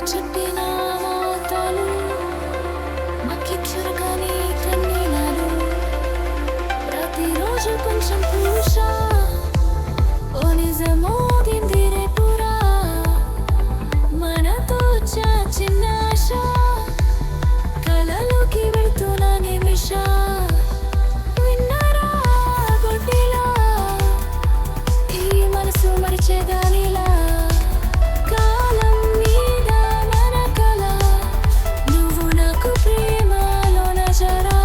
చెప్పిన మాటలు మక్కి చురకని కన్నీలాలు ప్రతిరోజు కొంచెం పూష ఓ నిజమో దిందిరే పురా మనతో చిన్న ఆశ కలలోకి వెళ్తున్న నిమిష విన్నారా గొడ్డిలా ఈ మనసు మరిచేదానిలా కాలం మీద మన కల నువ్వు నాకు ప్రేమలోన జరా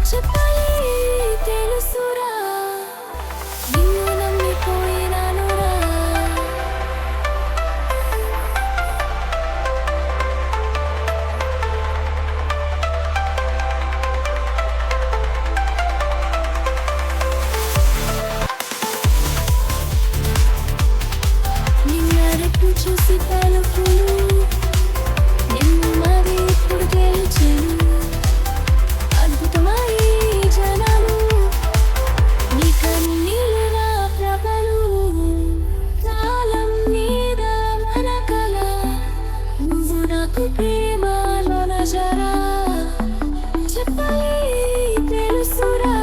చెప్పాలి తెలుసురా నిన్ను నమ్మిపోయినానురా నిన్నరెప్పు చూసి పలుకులు నెమ్మది ఇప్పుడు గెలిచెను అద్భుతమై జనాలు నీ కన్నీళ్ళు నా ప్రభలు కాలం మీద మన కల నువ్వు నాకు ప్రేమలోన జరా చెప్పాలి తెలుసురా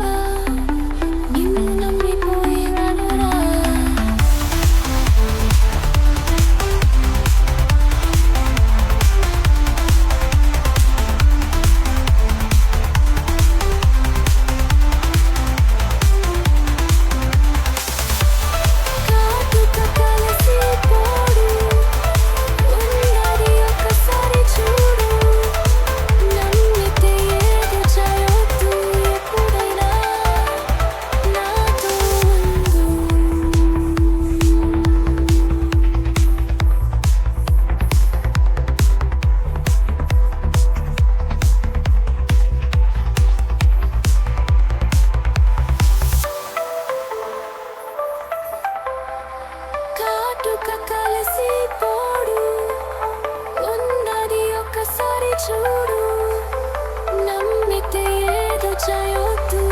నిన్ను నమ్మిపోయినానురా కాటుక కలిసి పోడు ఉన్నది ఒక్కసారి చూడు నమ్మితే ఏదో చేయొద్దు ఎప్పుడైనా నాతో ఉండు కాటుక కలిసి పోడు ఉన్నది ఒక్కసారి చూడు నమ్మితే ఏదో చేయొద్దు